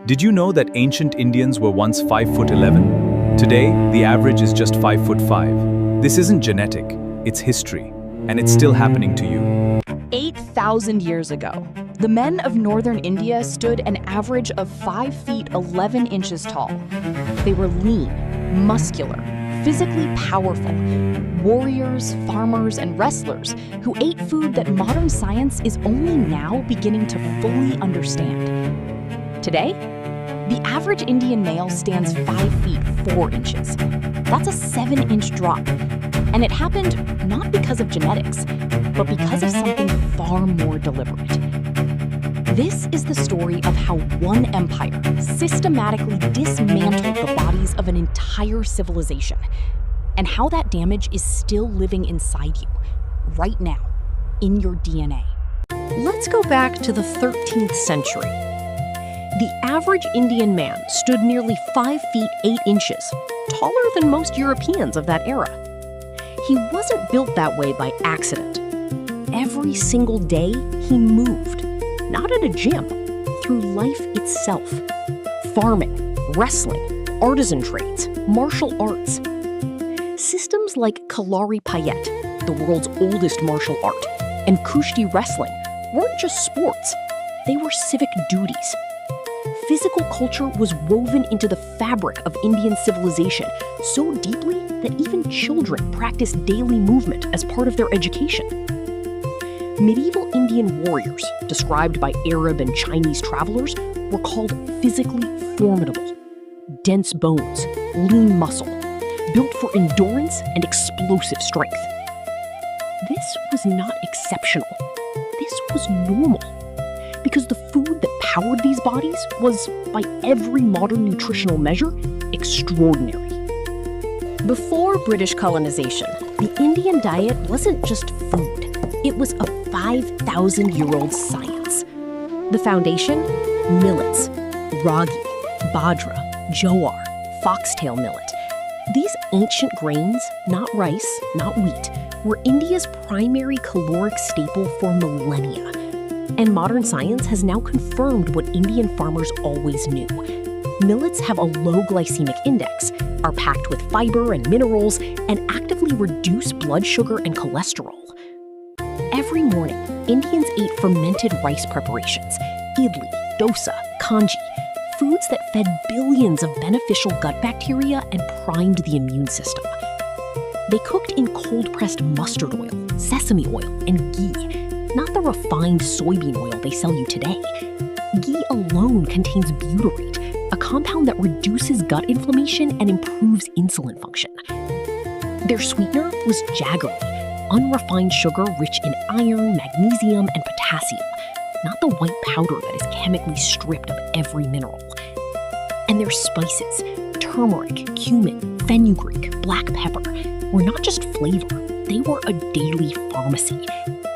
Did you know that ancient Indians were once 5'11"? Today, the average is just 5'5". This isn't genetic, it's history, and it's still happening to you. 8,000 years ago, the men of northern India stood an average of 5 feet 11 inches tall. They were lean, muscular, physically powerful, warriors, farmers, and wrestlers who ate food that modern science is only now beginning to fully understand. Today, the average Indian male stands 5 feet 4 inches. That's a 7-inch drop. And it happened not because of genetics, but because of something far more deliberate. This is the story of how one empire systematically dismantled the bodies of an entire civilization, and how that damage is still living inside you, right now, in your DNA. Let's go back to the 13th century. The average Indian man stood nearly 5 feet 8 inches, taller than most Europeans of that era. He wasn't built that way by accident. Every single day, he moved, not at a gym, through life itself. Farming, wrestling, artisan trades, martial arts. Systems like Kalari Payet, the world's oldest martial art, and Kushti wrestling weren't just sports, they were civic duties. Physical culture was woven into the fabric of Indian civilization so deeply that even children practiced daily movement as part of their education. Medieval Indian warriors, described by Arab and Chinese travelers, were called physically formidable. Dense bones, lean muscle, built for endurance and explosive strength. This was not exceptional. This was normal. Because the food that powered these bodies was, by every modern nutritional measure, extraordinary. Before British colonization, the Indian diet wasn't just food. It was a 5,000-year-old science. The foundation? Millets, ragi, bajra, jowar, foxtail millet. These ancient grains, not rice, not wheat, were India's primary caloric staple for millennia. And modern science has now confirmed what Indian farmers always knew. Millets have a low glycemic index, are packed with fiber and minerals, and actively reduce blood sugar and cholesterol. Every morning, Indians ate fermented rice preparations, idli, dosa, kanji, foods that fed billions of beneficial gut bacteria and primed the immune system. They cooked in cold-pressed mustard oil, sesame oil, and ghee, not the refined soybean oil they sell you today. Ghee alone contains butyrate, a compound that reduces gut inflammation and improves insulin function. Their sweetener was jaggery, unrefined sugar rich in iron, magnesium, and potassium, not the white powder that is chemically stripped of every mineral. And their spices, turmeric, cumin, fenugreek, black pepper, were not just flavor, they were a daily pharmacy.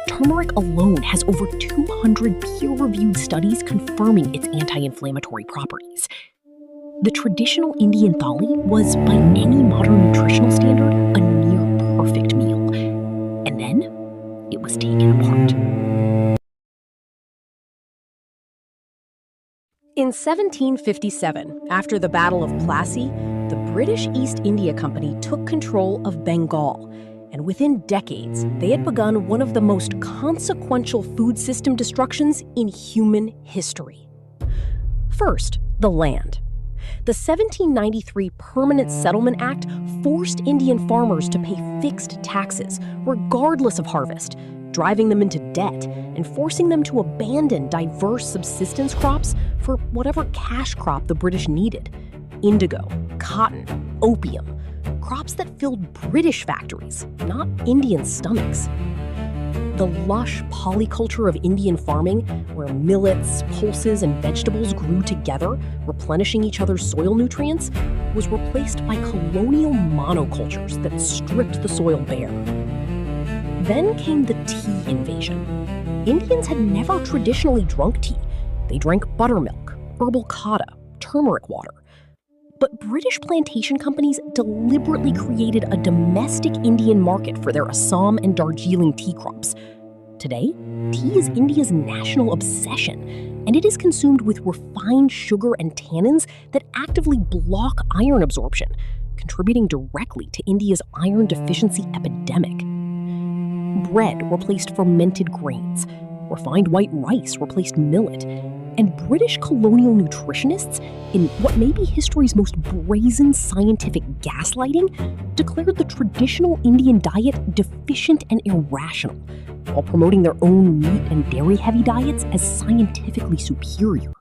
Turmeric alone has over 200 peer-reviewed studies confirming its anti-inflammatory properties. The traditional Indian thali was, by any modern nutritional standard, a near-perfect meal. And then, it was taken apart. In 1757, after the Battle of Plassey, the British East India Company took control of Bengal. And within decades, they had begun one of the most consequential food system destructions in human history. First, the land. The 1793 Permanent Settlement Act forced Indian farmers to pay fixed taxes, regardless of harvest, driving them into debt and forcing them to abandon diverse subsistence crops for whatever cash crop the British needed. Indigo, cotton, opium. Crops that filled British factories, not Indian stomachs. The lush polyculture of Indian farming, where millets, pulses, and vegetables grew together, replenishing each other's soil nutrients, was replaced by colonial monocultures that stripped the soil bare. Then came the tea invasion. Indians had never traditionally drunk tea. They drank buttermilk, herbal kata, turmeric water. But British plantation companies deliberately created a domestic Indian market for their Assam and Darjeeling tea crops. Today, tea is India's national obsession, and it is consumed with refined sugar and tannins that actively block iron absorption, contributing directly to India's iron deficiency epidemic. Bread replaced fermented grains, refined white rice replaced millet, and British colonial nutritionists, in what may be history's most brazen scientific gaslighting, declared the traditional Indian diet deficient and irrational, while promoting their own meat and dairy-heavy diets as scientifically superior.